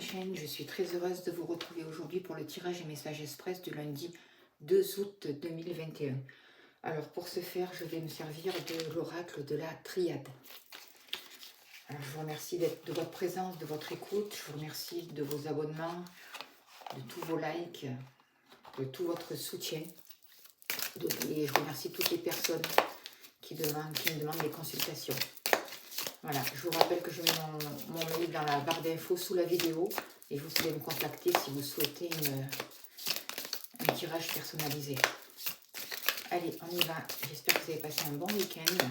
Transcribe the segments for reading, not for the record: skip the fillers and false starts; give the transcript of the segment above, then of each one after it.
chaîne, je suis très heureuse de vous retrouver aujourd'hui pour le tirage et message express du lundi 2 août 2021. Alors pour ce faire, je vais me servir de l'oracle de la triade. Alors, je vous remercie de votre présence, de votre écoute, je vous remercie de vos abonnements, de tous vos likes, de tout votre soutien. Et je remercie toutes les personnes qui me demandent des consultations. Voilà, je vous rappelle que je mets mon mail dans la barre d'infos sous la vidéo et vous pouvez me contacter si vous souhaitez un tirage personnalisé. Allez, on y va. J'espère que vous avez passé un bon week-end.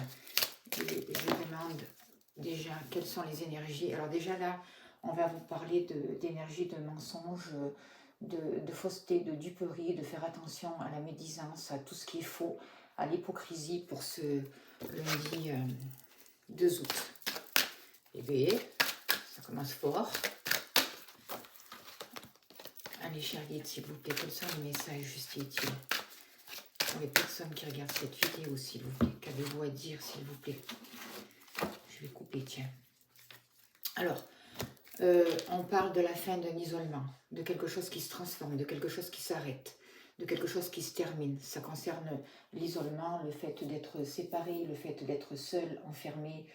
Et je demande déjà quelles sont les énergies. Alors déjà là, on va vous parler d'énergie, de mensonge, de fausseté, de duperie, de faire attention à la médisance, à tout ce qui est faux, à l'hypocrisie pour ce lundi 2 août. Eh bien, ça commence fort. Allez, chers guides, s'il vous plaît, quels sont les messages juste et utiles pour les personnes qui regardent cette vidéo, s'il vous plaît? Qu'avez-vous à dire, s'il vous plaît? Je vais couper, tiens. Alors, on parle de la fin d'un isolement, de quelque chose qui se transforme, de quelque chose qui s'arrête, de quelque chose qui se termine. Ça concerne l'isolement, le fait d'être séparé, le fait d'être seul, enfermé,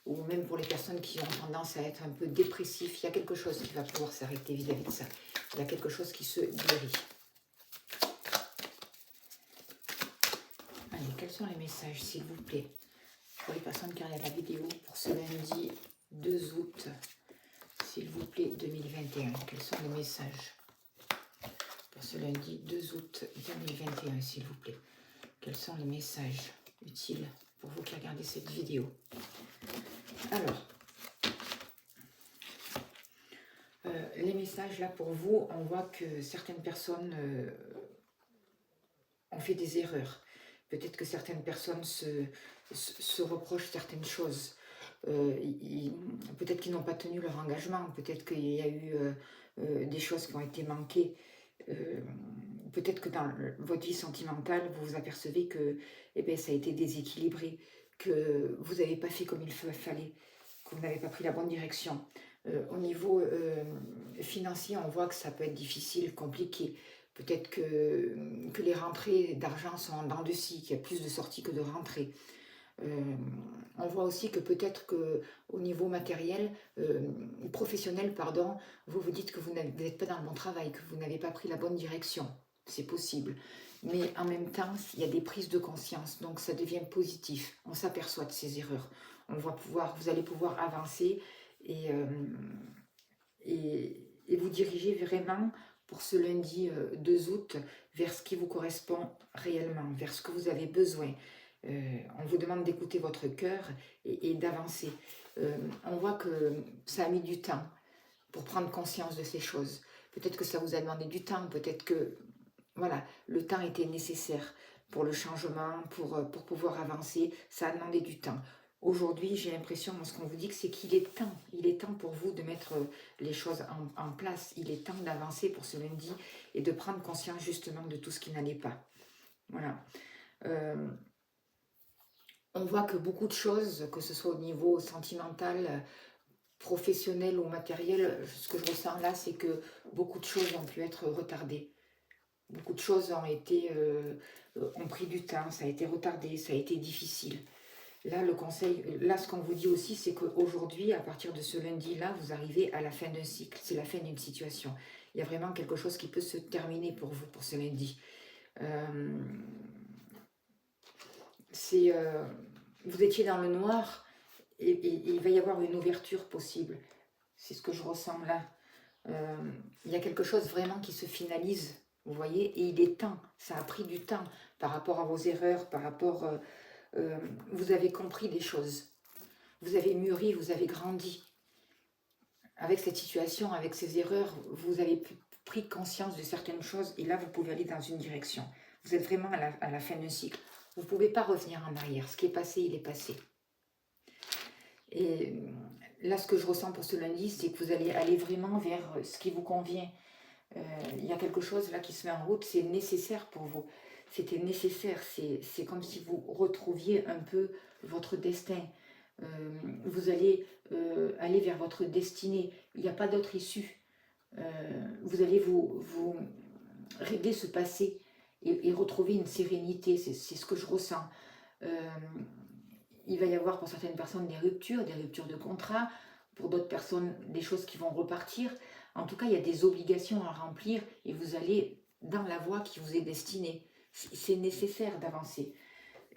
ou même pour les personnes qui ont tendance à être un peu dépressifs. Il y a quelque chose qui va pouvoir s'arrêter vis-à-vis de ça. Il y a quelque chose qui se guérit. Allez, quels sont les messages, s'il vous plaît, pour les personnes qui regardent la vidéo pour ce lundi 2 août, s'il vous plaît, 2021. Quels sont les messages pour ce lundi 2 août 2021, s'il vous plaît? Quels sont les messages utiles pour vous qui regardez cette vidéo? Alors, les messages là pour vous, on voit que certaines personnes ont fait des erreurs. Peut-être que certaines personnes se reprochent certaines choses. Peut-être qu'ils n'ont pas tenu leur engagement. Peut-être qu'il y a eu des choses qui ont été manquées. Peut-être que dans votre vie sentimentale, vous vous apercevez que ça a été déséquilibré, que vous n'avez pas fait comme il fallait, que vous n'avez pas pris la bonne direction. Au niveau financier, on voit que ça peut être difficile, compliqué. Peut-être que les rentrées d'argent sont en dents de scie, qu'il y a plus de sorties que de rentrées. On voit aussi que peut-être qu'au niveau matériel, professionnel, pardon, vous vous dites que vous n'êtes pas dans le bon travail, que vous n'avez pas pris la bonne direction. C'est possible. Mais en même temps, il y a des prises de conscience, donc ça devient positif. On s'aperçoit de ces erreurs. Vous allez pouvoir avancer et vous diriger vraiment pour ce lundi 2 août vers ce qui vous correspond réellement, vers ce que vous avez besoin. On vous demande d'écouter votre cœur et d'avancer. On voit que ça a mis du temps pour prendre conscience de ces choses. Peut-être que ça vous a demandé du temps, peut-être que voilà, le temps était nécessaire pour le changement, pour pouvoir avancer. Ça a demandé du temps. Aujourd'hui, j'ai l'impression, ce qu'on vous dit, c'est qu'il est temps pour vous de mettre les choses en place. Il est temps d'avancer pour ce lundi et de prendre conscience justement de tout ce qui n'allait pas. Voilà. On voit que beaucoup de choses, que ce soit au niveau sentimental, professionnel ou matériel, ce que je ressens là, c'est que beaucoup de choses ont pu être retardées. Beaucoup de choses ont pris du temps, ça a été retardé, ça a été difficile. Là, le conseil, là, ce qu'on vous dit aussi, c'est qu'aujourd'hui, à partir de ce lundi-là, vous arrivez à la fin d'un cycle, c'est la fin d'une situation. Il y a vraiment quelque chose qui peut se terminer pour vous, pour ce lundi. Vous étiez dans le noir et il va y avoir une ouverture possible. C'est ce que je ressens là. Il y a quelque chose vraiment qui se finalise, vous voyez, et il est temps, ça a pris du temps par rapport à vos erreurs, par rapport... vous avez compris des choses, vous avez mûri, vous avez grandi. Avec cette situation, avec ces erreurs, vous avez pris conscience de certaines choses et là, vous pouvez aller dans une direction. Vous êtes vraiment à la fin d'un cycle. Vous ne pouvez pas revenir en arrière. Ce qui est passé, il est passé. Et là, ce que je ressens pour ce lundi, c'est que vous allez aller vraiment vers ce qui vous convient. Il y a quelque chose là qui se met en route, c'est nécessaire pour vous. C'était nécessaire, c'est comme si vous retrouviez un peu votre destin. Vous allez aller vers votre destinée. Il n'y a pas d'autre issue. Vous allez vous régler ce passé et retrouver une sérénité, c'est ce que je ressens. Il va y avoir pour certaines personnes des ruptures de contrat, pour d'autres personnes des choses qui vont repartir. En tout cas, il y a des obligations à remplir et vous allez dans la voie qui vous est destinée. C'est nécessaire d'avancer.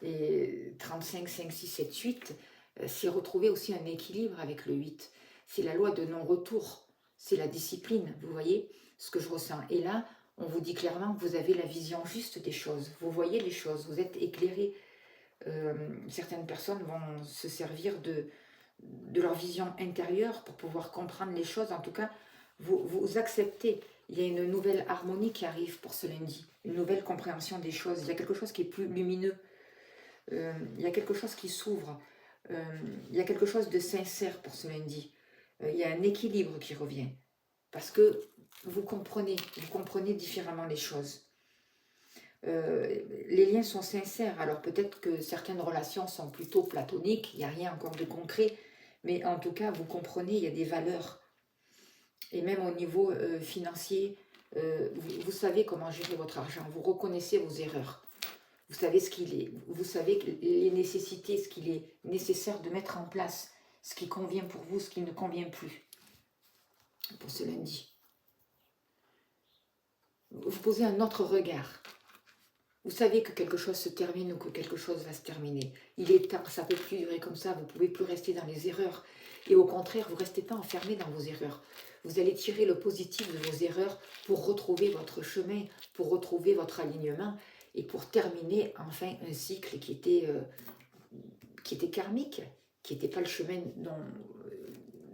Et 35, 5, 6, 7, 8, c'est retrouver aussi un équilibre avec le 8. C'est la loi de non-retour, c'est la discipline, vous voyez ce que je ressens. Et là, on vous dit clairement que vous avez la vision juste des choses, vous voyez les choses, vous êtes éclairé. Certaines personnes vont se servir de leur vision intérieure pour pouvoir comprendre les choses. En tout cas, vous acceptez. Il y a une nouvelle harmonie qui arrive pour ce lundi, une nouvelle compréhension des choses. Il y a quelque chose qui est plus lumineux. Il y a quelque chose qui s'ouvre. Il y a quelque chose de sincère pour ce lundi. Il y a un équilibre qui revient. Parce que vous comprenez différemment les choses. Les liens sont sincères. Alors peut-être que certaines relations sont plutôt platoniques, il n'y a rien encore de concret, mais en tout cas, vous comprenez, il y a des valeurs. Et même au niveau financier, vous savez comment gérer votre argent, vous reconnaissez vos erreurs. Vous savez ce qu'il est, vous savez les nécessités, ce qu'il est nécessaire de mettre en place, ce qui convient pour vous, ce qui ne convient plus pour ce lundi. Vous posez un autre regard. Vous savez que quelque chose se termine ou que quelque chose va se terminer. Il est tard, ça ne peut plus durer comme ça, vous ne pouvez plus rester dans les erreurs. Et au contraire, vous ne restez pas enfermé dans vos erreurs. Vous allez tirer le positif de vos erreurs pour retrouver votre chemin, pour retrouver votre alignement et pour terminer enfin un cycle qui était karmique, qui n'était pas le chemin dont,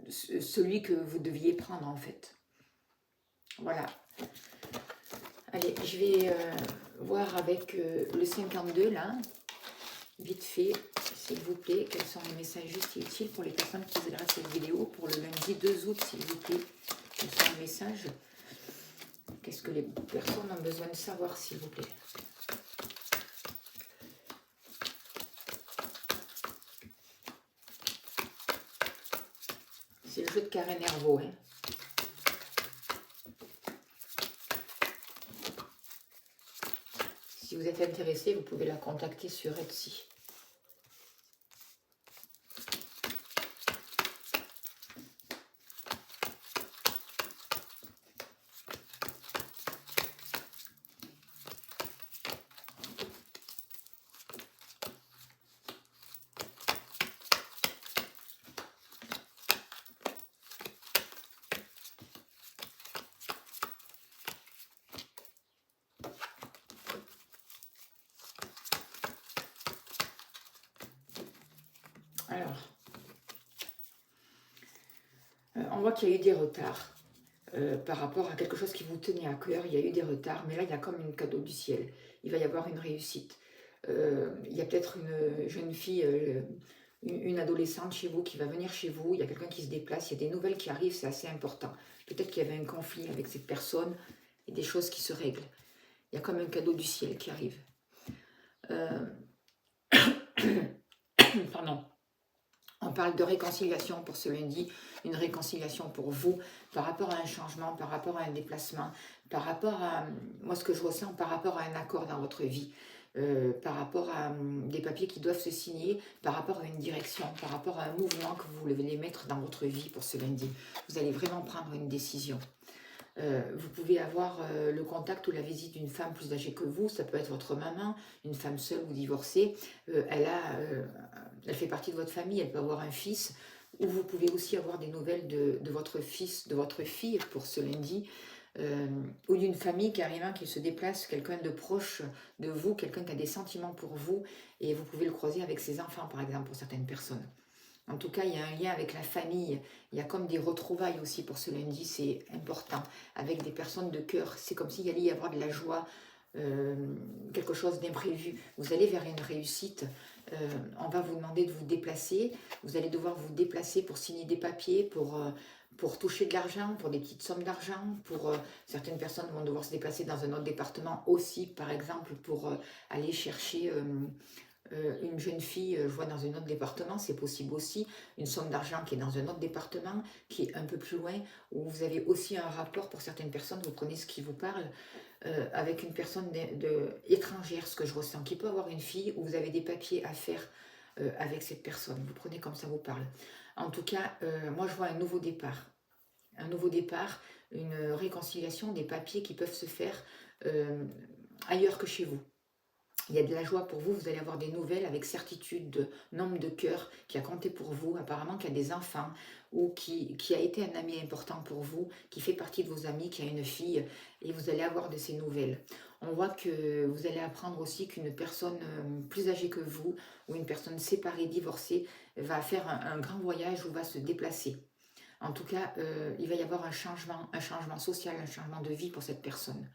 celui que vous deviez prendre en fait. Voilà. Allez, je vais voir avec le 52 là, vite fait, s'il vous plaît, quels sont les messages justes et utiles pour les personnes qui verront cette vidéo pour le lundi 2 août, s'il vous plaît. Quels sont les messages? Qu'est-ce que les personnes ont besoin de savoir, s'il vous plaît? C'est le jeu de carré nerveux, hein. Si vous êtes intéressé, vous pouvez la contacter sur Etsy. Alors, on voit qu'il y a eu des retards par rapport à quelque chose qui vous tenait à cœur. Il y a eu des retards, mais là, il y a comme un cadeau du ciel. Il va y avoir une réussite. Il y a peut-être une jeune fille, une adolescente chez vous qui va venir chez vous. Il y a quelqu'un qui se déplace. Il y a des nouvelles qui arrivent, c'est assez important. Peut-être qu'il y avait un conflit avec cette personne et des choses qui se règlent. Il y a comme un cadeau du ciel qui arrive. Pardon. On parle de réconciliation pour ce lundi, une réconciliation pour vous, par rapport à un changement, par rapport à un déplacement, par rapport à, moi ce que je ressens, par rapport à un accord dans votre vie, par rapport à des papiers qui doivent se signer, par rapport à une direction, par rapport à un mouvement que vous voulez mettre dans votre vie pour ce lundi. Vous allez vraiment prendre une décision. Vous pouvez avoir le contact ou la visite d'une femme plus âgée que vous, ça peut être votre maman, une femme seule ou divorcée, elle fait partie de votre famille, elle peut avoir un fils, ou vous pouvez aussi avoir des nouvelles de votre fils, de votre fille pour ce lundi, ou d'une famille carrément qui se déplace, quelqu'un de proche de vous, quelqu'un qui a des sentiments pour vous, et vous pouvez le croiser avec ses enfants par exemple pour certaines personnes. En tout cas, il y a un lien avec la famille. Il y a comme des retrouvailles aussi pour ce lundi, c'est important. Avec des personnes de cœur. C'est comme s'il allait y avoir de la joie, quelque chose d'imprévu. Vous allez vers une réussite. On va vous demander de vous déplacer. Vous allez devoir vous déplacer pour signer des papiers, pour toucher de l'argent, pour des petites sommes d'argent. Certaines personnes vont devoir se déplacer dans un autre département aussi, par exemple, pour aller chercher une jeune fille, je vois dans un autre département, c'est possible aussi, une somme d'argent qui est dans un autre département, qui est un peu plus loin, où vous avez aussi un rapport pour certaines personnes, vous prenez ce qui vous parle, avec une personne étrangère, ce que je ressens, qui peut avoir une fille, où vous avez des papiers à faire avec cette personne, vous prenez comme ça vous parle. En tout cas, moi je vois un nouveau départ, une réconciliation, des papiers qui peuvent se faire ailleurs que chez vous. Il y a de la joie pour vous, vous allez avoir des nouvelles avec certitude de nombre de cœur qui a compté pour vous, apparemment qui a des enfants ou qui a été un ami important pour vous, qui fait partie de vos amis, qui a une fille et vous allez avoir de ces nouvelles. On voit que vous allez apprendre aussi qu'une personne plus âgée que vous ou une personne séparée, divorcée, va faire un grand voyage ou va se déplacer. En tout cas, il va y avoir un changement social, un changement de vie pour cette personne.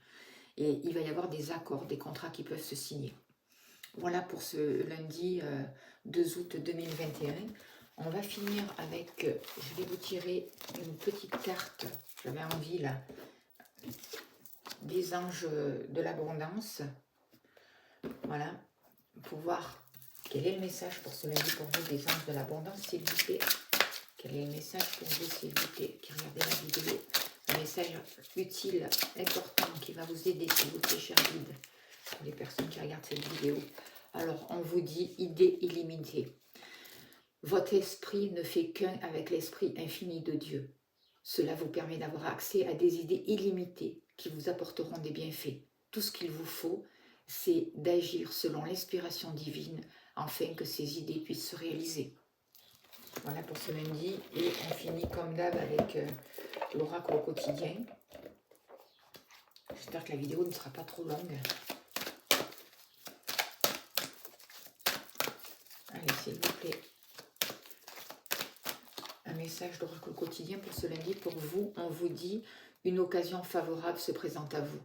Et il va y avoir des accords, des contrats qui peuvent se signer. Voilà pour ce lundi 2 août 2021. On va finir avec, je vais vous tirer une petite carte, j'avais envie là, des anges de l'abondance. Voilà, pour voir quel est le message pour ce lundi pour vous des anges de l'abondance, s'il vous plaît. Quel est le message pour vous, s'il vous plaît, qui regardez la vidéo. Un message utile, important, qui va vous aider, s'il vous plaît, cher guide, pour les personnes qui regardent cette vidéo. Alors, on vous dit idée illimitée. Votre esprit ne fait qu'un avec l'esprit infini de Dieu. Cela vous permet d'avoir accès à des idées illimitées qui vous apporteront des bienfaits. Tout ce qu'il vous faut, c'est d'agir selon l'inspiration divine afin que ces idées puissent se réaliser. Voilà pour ce lundi. Et on finit comme d'hab avec l'oracle au quotidien. J'espère que la vidéo ne sera pas trop longue. Allez, s'il vous plaît. Un message d'oracle au quotidien pour ce lundi. Pour vous, on vous dit une occasion favorable se présente à vous.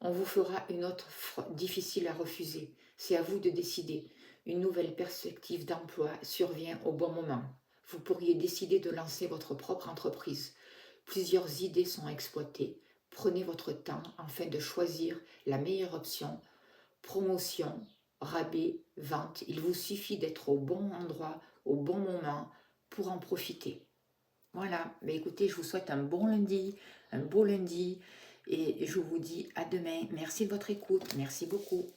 On vous fera une autre difficile à refuser. C'est à vous de décider. Une nouvelle perspective d'emploi survient au bon moment. Vous pourriez décider de lancer votre propre entreprise. Plusieurs idées sont exploitées. Prenez votre temps afin de choisir la meilleure option. Promotion, rabais, vente. Il vous suffit d'être au bon endroit, au bon moment pour en profiter. Voilà, mais écoutez, je vous souhaite un bon lundi, un beau lundi. Et je vous dis à demain. Merci de votre écoute. Merci beaucoup.